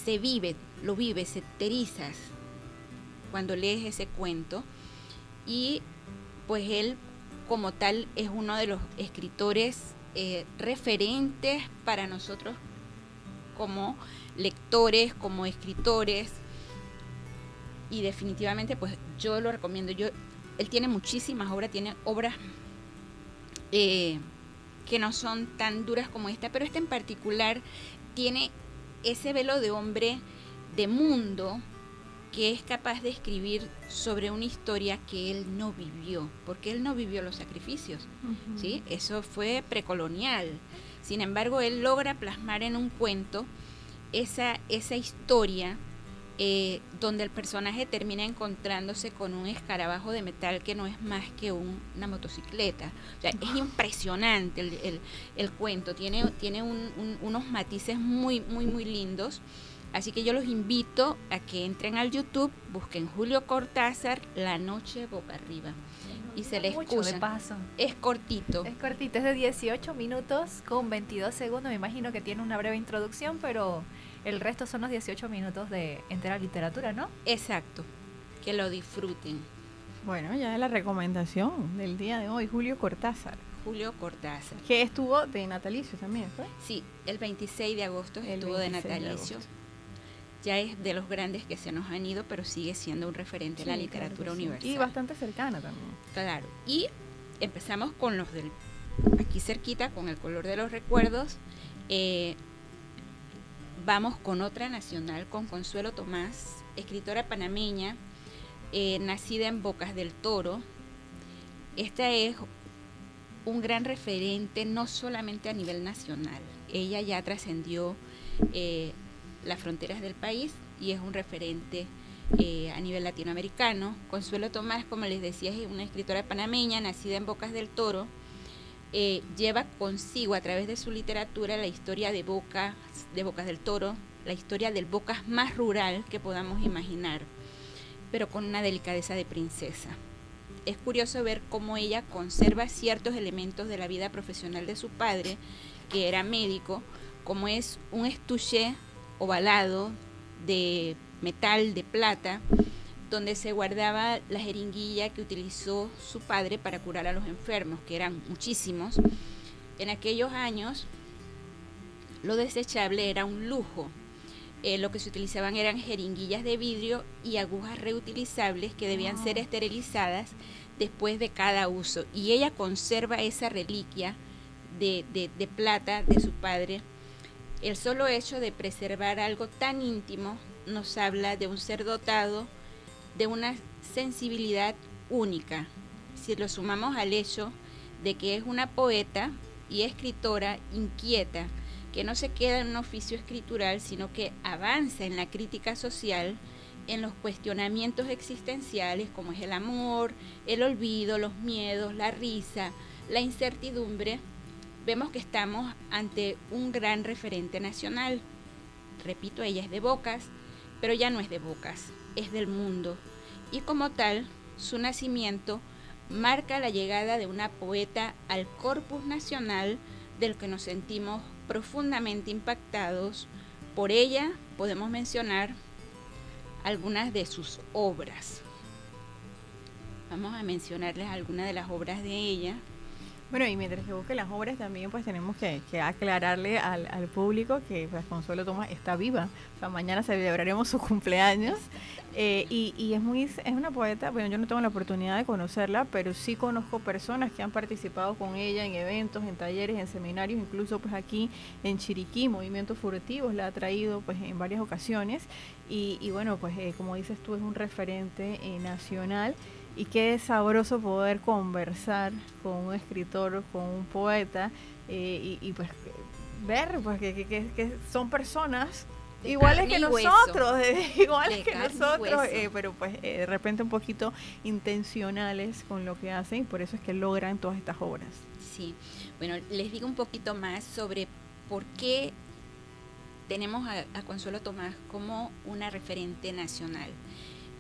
se vive, lo vive, se te erizas cuando lees ese cuento. Y pues él como tal es uno de los escritores referentes para nosotros como lectores, como escritores, y definitivamente pues yo lo recomiendo. Él tiene muchísimas obras, tiene obras que no son tan duras como esta, pero esta en particular tiene ese velo de hombre de mundo que es capaz de escribir sobre una historia que él no vivió, porque él no vivió los sacrificios, ¿sí? Eso fue precolonial. Sin embargo, él logra plasmar en un cuento esa historia donde el personaje termina encontrándose con un escarabajo de metal que no es más que una motocicleta. O sea, es impresionante el cuento, tiene unos matices muy, muy, muy lindos. Así que yo los invito a que entren al YouTube, busquen Julio Cortázar, La noche boca arriba. Y se les excusa. De paso. Es cortito. Es cortito, es de 18 minutos con 22 segundos. Me imagino que tiene una breve introducción, pero el resto son los 18 minutos de entera literatura, ¿no? Exacto. Que lo disfruten. Bueno, ya es la recomendación del día de hoy, Julio Cortázar. Julio Cortázar. Que estuvo de natalicio también, ¿fue? Sí, el 26 de agosto estuvo de natalicio. Ya es de los grandes que se nos han ido, pero sigue siendo un referente en la literatura universal. Y bastante cercana también. Claro. Y empezamos con los del aquí cerquita, con El color de los recuerdos. Vamos con otra nacional, con Consuelo Tomás, escritora panameña, nacida en Bocas del Toro. Esta es un gran referente, no solamente a nivel nacional. Ella ya trascendió las fronteras del país y es un referente a nivel latinoamericano. Consuelo Tomás, como les decía, es una escritora panameña, nacida en Bocas del Toro. Lleva consigo a través de su literatura la historia de Bocas del Toro, la historia del Bocas más rural que podamos imaginar, pero con una delicadeza de princesa. Es curioso ver cómo ella conserva ciertos elementos de la vida profesional de su padre, que era médico, como es un estuche ovalado de metal, de plata, donde se guardaba la jeringuilla que utilizó su padre para curar a los enfermos, que eran muchísimos. En aquellos años, lo desechable era un lujo. Lo que se utilizaban eran jeringuillas de vidrio y agujas reutilizables que debían ser esterilizadas después de cada uso. Y ella conserva esa reliquia de plata de su padre. El solo hecho de preservar algo tan íntimo nos habla de un ser dotado de una sensibilidad única. Si lo sumamos al hecho de que es una poeta y escritora inquieta, que no se queda en un oficio escritural, sino que avanza en la crítica social, en los cuestionamientos existenciales como es el amor, el olvido, los miedos, la risa, la incertidumbre, vemos que estamos ante un gran referente nacional. Repito, ella es de Bocas, pero ya no es de Bocas, es del mundo. Y como tal, su nacimiento marca la llegada de una poeta al corpus nacional del que nos sentimos profundamente impactados. Por ella podemos mencionar algunas de sus obras. Vamos a mencionarles algunas de las obras de ella. Bueno, y mientras que busque las obras también pues tenemos que aclararle al público que pues, Consuelo Tomás está viva. O sea, mañana celebraremos su cumpleaños y es una poeta, bueno, yo no tengo la oportunidad de conocerla, pero sí conozco personas que han participado con ella en eventos, en talleres, en seminarios, incluso pues aquí en Chiriquí, Movimientos Furtivos la ha traído pues en varias ocasiones y bueno, pues como dices tú, es un referente nacional. Y qué sabroso poder conversar con un escritor, con un poeta y pues ver pues que son personas iguales que nosotros, pero pues de repente un poquito intencionales con lo que hacen y por eso es que logran todas estas obras. Sí, bueno, les digo un poquito más sobre por qué tenemos a Consuelo Tomás como una referente nacional.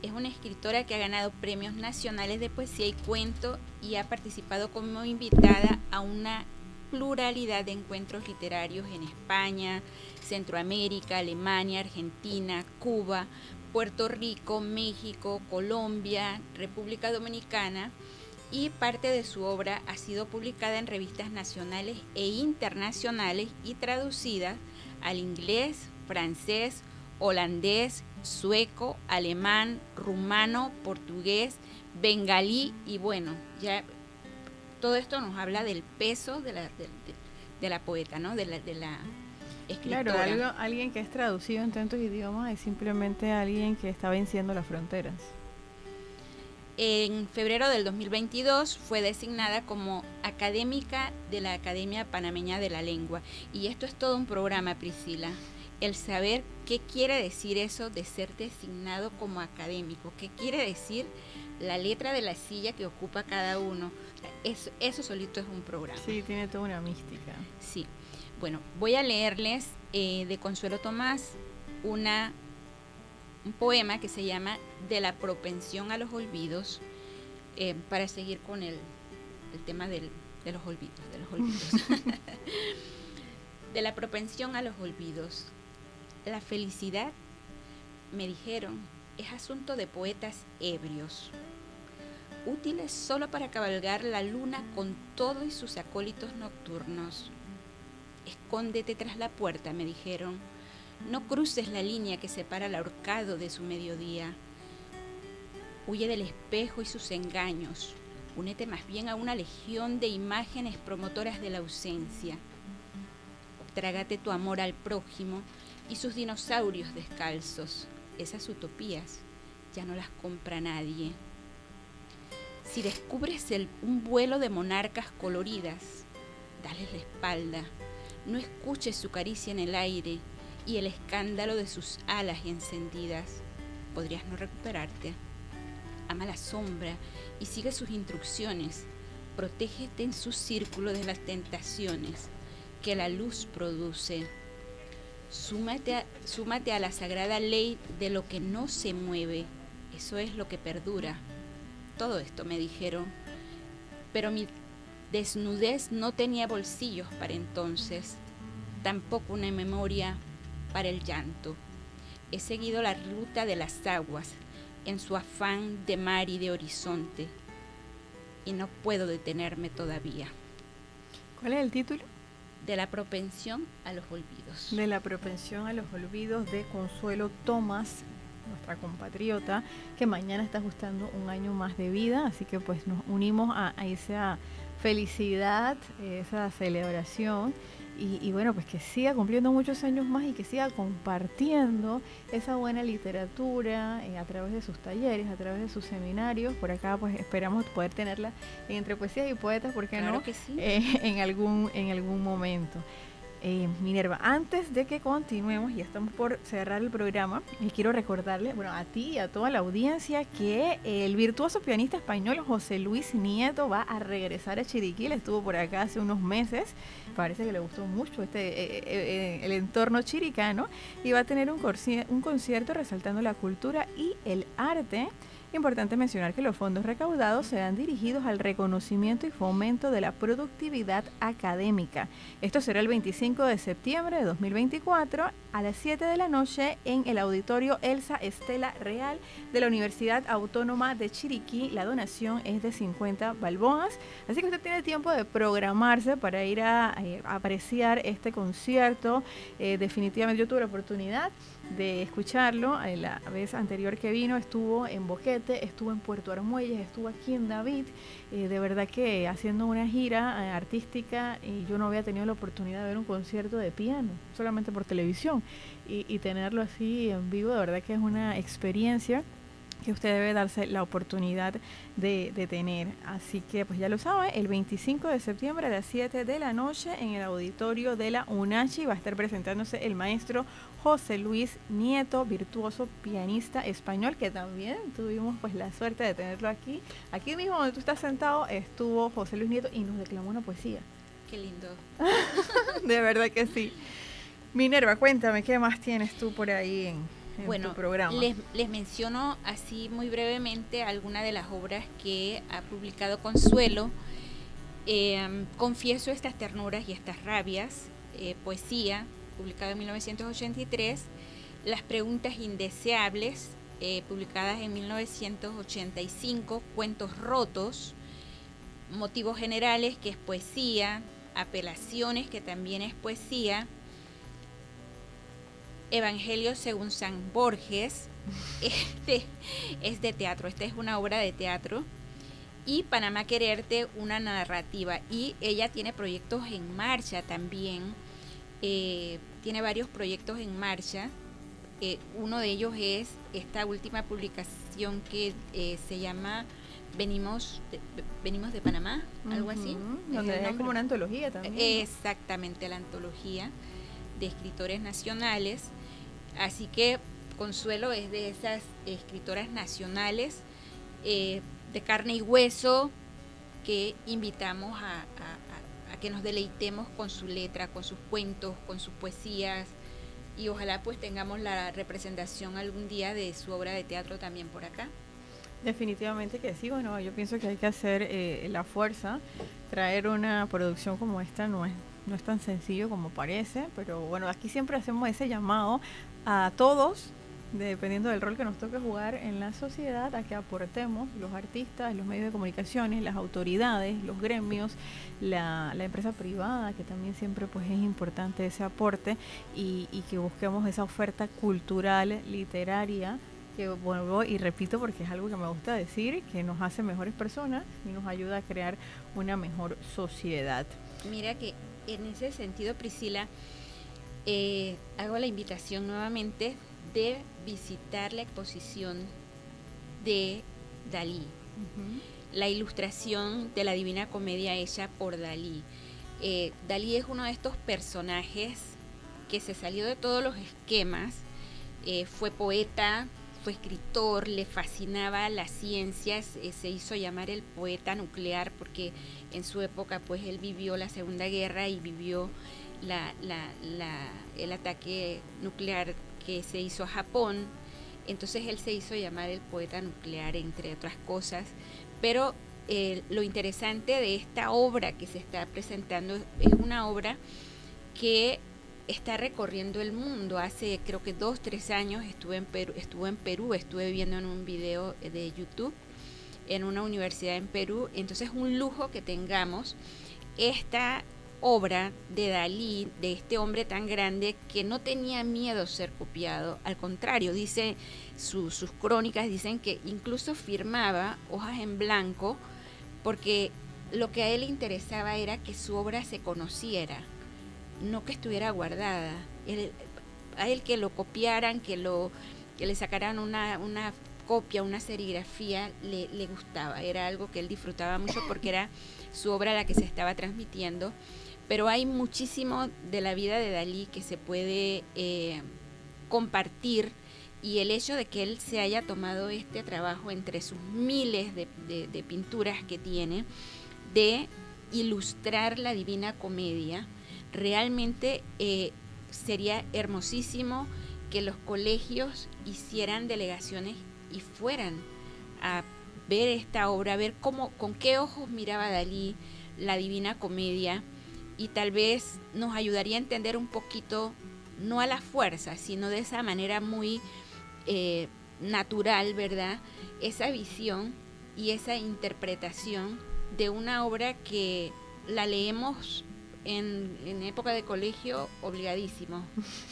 Es una escritora que ha ganado premios nacionales de poesía y cuento y ha participado como invitada a una pluralidad de encuentros literarios en España, Centroamérica, Alemania, Argentina, Cuba, Puerto Rico, México, Colombia, República Dominicana, y parte de su obra ha sido publicada en revistas nacionales e internacionales y traducida al inglés, francés, holandés, sueco, alemán, rumano, portugués, bengalí y bueno, ya todo esto nos habla del peso de la poeta, ¿no? De la escritora. Claro, alguien que es traducido en tantos idiomas es simplemente alguien que está venciendo las fronteras. En febrero del 2022 fue designada como académica de la Academia Panameña de la Lengua y esto es todo un programa, Priscila. El saber qué quiere decir eso de ser designado como académico, qué quiere decir la letra de la silla que ocupa cada uno. Eso solito es un programa. Sí, tiene toda una mística. Sí. Bueno, voy a leerles de Consuelo Tomás un poema que se llama De la propensión a los olvidos, para seguir con el tema de los olvidos. De la propensión a los olvidos. La felicidad, me dijeron, es asunto de poetas ebrios, útiles solo para cabalgar la luna con todo y sus acólitos nocturnos. Escóndete tras la puerta, me dijeron, no cruces la línea que separa el ahorcado de su mediodía. Huye del espejo y sus engaños, únete más bien a una legión de imágenes promotoras de la ausencia. Trágate tu amor al prójimo y sus dinosaurios descalzos. Esas utopías ya no las compra nadie. Si descubres un vuelo de monarcas coloridas, dales la espalda, no escuches su caricia en el aire y el escándalo de sus alas encendidas. Podrías no recuperarte. Ama la sombra y sigue sus instrucciones. Protégete en su círculo de las tentaciones que la luz produce. Súmate a la sagrada ley de lo que no se mueve. Eso es lo que perdura. Todo esto me dijeron. Pero mi desnudez no tenía bolsillos para entonces, tampoco una memoria para el llanto. He seguido la ruta de las aguas en su afán de mar y de horizonte y no puedo detenerme todavía. ¿Cuál es el título? De la propensión a los olvidos. De la propensión a los olvidos, de Consuelo Tomás, nuestra compatriota, que mañana está ajustando un año más de vida, así que pues nos unimos a esa felicidad, esa celebración y bueno, pues que siga cumpliendo muchos años más y que siga compartiendo esa buena literatura a través de sus talleres, a través de sus seminarios. Por acá pues esperamos poder tenerla entre poesías y poetas, ¿por qué claro no? Que sí. En algún momento. Minerva, antes de que continuemos, ya estamos por cerrar el programa, y quiero recordarle, bueno, a ti y a toda la audiencia que el virtuoso pianista español José Luis Nieto va a regresar a Chiriquí. Él estuvo por acá hace unos meses, parece que le gustó mucho el entorno chiricano, y va a tener un concierto resaltando la cultura y el arte Importante mencionar que los fondos recaudados serán dirigidos al reconocimiento y fomento de la productividad académica. Esto será el 25 de septiembre de 2024 a las 7 de la noche en el auditorio Elsa Estela Real de la Universidad Autónoma de Chiriquí. La donación es de 50 balboas, así que usted tiene tiempo de programarse para ir a apreciar este concierto. Definitivamente yo tuve la oportunidad de escucharlo. La vez anterior que vino estuvo en Boquete, estuvo en Puerto Armuelles, estuvo aquí en David, de verdad que haciendo una gira artística, y yo no había tenido la oportunidad de ver un concierto de piano, solamente por televisión, y tenerlo así en vivo, de verdad que es una experiencia que usted debe darse la oportunidad de tener. Así que pues ya lo sabe, el 25 de septiembre a las 7 de la noche en el auditorio de la UNACHI va a estar presentándose el maestro José Luis Nieto, virtuoso pianista español, que también tuvimos pues la suerte de tenerlo aquí. Aquí mismo donde tú estás sentado estuvo José Luis Nieto y nos declamó una poesía. Qué lindo. De verdad que sí. Minerva, cuéntame, ¿qué más tienes tú por ahí en tu programa? Les menciono así muy brevemente algunas de las obras que ha publicado Consuelo. Confieso estas ternuras y estas rabias, poesía, publicado en 1983. Las preguntas indeseables, publicadas en 1985. Cuentos rotos. Motivos generales, que es poesía. Apelaciones, que también es poesía. Evangelio según San Borges, es de teatro, esta es una obra de teatro. Y Panamá Quererte, una narrativa. Y ella tiene proyectos en marcha también, tiene varios proyectos en marcha. Uno de ellos es esta última publicación que se llama Venimos de Panamá, algo así. Donde es como una antología también. Exactamente, la antología de escritores nacionales. Así que Consuelo es de esas escritoras nacionales de carne y hueso que invitamos a que nos deleitemos con su letra, con sus cuentos, con sus poesías, y ojalá pues tengamos la representación algún día de su obra de teatro también por acá. Definitivamente que sí. Bueno, yo pienso que hay que hacer la fuerza. Traer una producción como esta no es tan sencillo como parece, pero bueno, aquí siempre hacemos ese llamado a todos, dependiendo del rol que nos toque jugar en la sociedad, a que aportemos, los artistas, los medios de comunicaciones, las autoridades, los gremios, la empresa privada, que también siempre pues es importante ese aporte, y que busquemos esa oferta cultural, literaria, que vuelvo y repito porque es algo que me gusta decir, que nos hace mejores personas y nos ayuda a crear una mejor sociedad. Mira que en ese sentido, Priscila, hago la invitación nuevamente de visitar la exposición de Dalí, la ilustración de la Divina Comedia hecha por Dalí. Dalí es uno de estos personajes que se salió de todos los esquemas. Fue poeta, fue escritor, le fascinaba las ciencias, se hizo llamar el poeta nuclear porque en su época pues él vivió la Segunda Guerra y vivió el ataque nuclear que se hizo a Japón. Entonces él se hizo llamar el poeta nuclear, entre otras cosas. Pero lo interesante de esta obra que se está presentando es una obra que está recorriendo el mundo. Hace creo que 2-3 años estuve en Perú, estuve viendo en un video de YouTube en una universidad en Perú. Entonces un lujo que tengamos esta obra de Dalí, de este hombre tan grande que no tenía miedo a ser copiado. Al contrario, dice sus crónicas dicen que incluso firmaba hojas en blanco porque lo que a él le interesaba era que su obra se conociera, no que estuviera guardada. A él que lo copiaran, que le sacaran una copia, una serigrafía, le gustaba. Era algo que él disfrutaba mucho porque era su obra la que se estaba transmitiendo. Pero hay muchísimo de la vida de Dalí que se puede compartir, y el hecho de que él se haya tomado este trabajo entre sus miles de pinturas que tiene, de ilustrar la Divina Comedia, realmente sería hermosísimo que los colegios hicieran delegaciones y fueran a ver esta obra, a ver con qué ojos miraba Dalí la Divina Comedia, y tal vez nos ayudaría a entender un poquito, no a la fuerza, sino de esa manera muy natural, ¿verdad? Esa visión y esa interpretación de una obra que la leemos en época de colegio obligadísimo,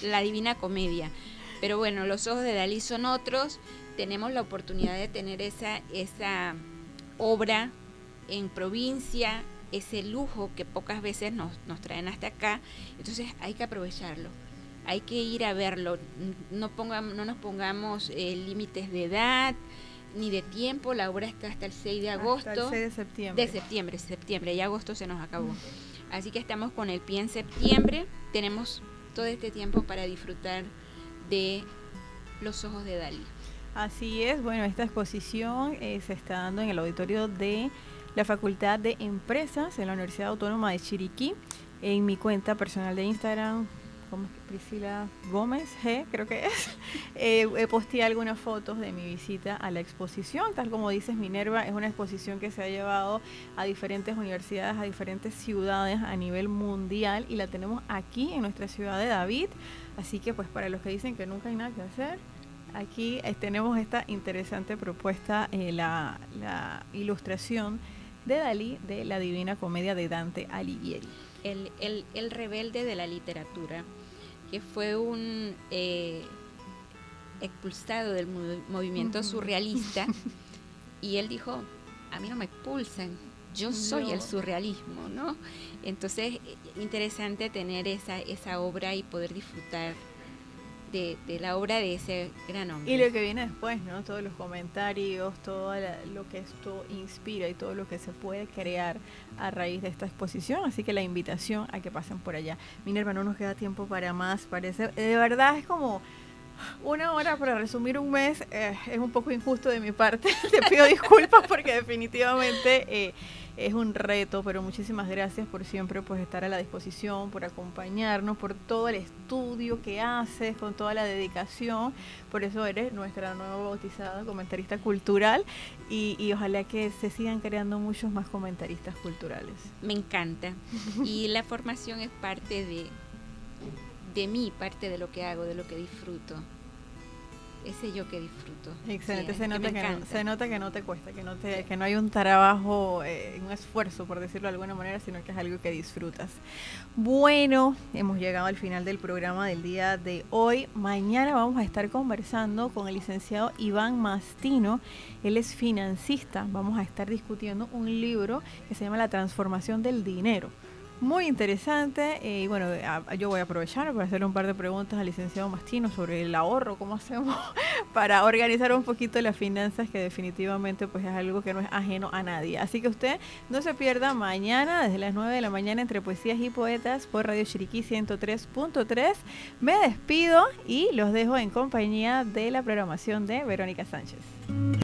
la Divina Comedia. Pero bueno, los ojos de Dalí son otros. Tenemos la oportunidad de tener esa obra en provincia, ese lujo que pocas veces nos traen hasta acá. Entonces hay que aprovecharlo, hay que ir a verlo. No nos pongamos límites de edad ni de tiempo. La obra está hasta el 6 de agosto. Hasta el 6 de septiembre. De septiembre, ya agosto se nos acabó. Así que estamos con el pie en septiembre. Tenemos todo este tiempo para disfrutar de los ojos de Dalí. Así es. Bueno, esta exposición se está dando en el auditorio de la Facultad de Empresas en la Universidad Autónoma de Chiriquí. En mi cuenta personal de Instagram, ¿cómo es que? Priscila Gómez G, creo que es. Posteé algunas fotos de mi visita a la exposición. Tal como dices, Minerva, es una exposición que se ha llevado a diferentes universidades, a diferentes ciudades a nivel mundial, y la tenemos aquí en nuestra ciudad de David. Así que pues para los que dicen que nunca hay nada que hacer, aquí tenemos esta interesante propuesta, la ilustración de Dalí de la Divina Comedia de Dante Alighieri. El rebelde de la literatura, que fue un expulsado del movimiento surrealista, y él dijo, a mí no me expulsan, yo soy el surrealismo, ¿no? Entonces, interesante tener esa obra y poder disfrutar de la obra de ese gran hombre. Y lo que viene después, ¿no? Todos los comentarios, todo lo que esto inspira y todo lo que se puede crear a raíz de esta exposición. Así que la invitación a que pasen por allá. Minerva, no nos queda tiempo para más, parece. De verdad es como una hora para resumir un mes. Es un poco injusto de mi parte. Te pido disculpas porque definitivamente es un reto, pero muchísimas gracias por siempre pues estar a la disposición, por acompañarnos, por todo el estudio que haces, con toda la dedicación. Por eso eres nuestra nueva bautizada comentarista cultural, y ojalá que se sigan creando muchos más comentaristas culturales. Me encanta. Y la formación es parte de mí, parte de lo que hago, de lo que disfruto. Ese yo que disfruto. Excelente, sí, se nota que no te cuesta, que no hay un trabajo, un esfuerzo, por decirlo de alguna manera, sino que es algo que disfrutas. Bueno, hemos llegado al final del programa del día de hoy. Mañana vamos a estar conversando con el licenciado Iván Mastino. Él es financista. Vamos a estar discutiendo un libro que se llama La transformación del dinero. Muy interesante, y bueno, yo voy a aprovechar para hacerle un par de preguntas al licenciado Mastino sobre el ahorro, cómo hacemos para organizar un poquito las finanzas, que definitivamente pues es algo que no es ajeno a nadie. Así que usted no se pierda mañana desde las 9 de la mañana Entre Poesías y Poetas por Radio Chiriquí 103.3. Me despido y los dejo en compañía de la programación de Verónica Sánchez.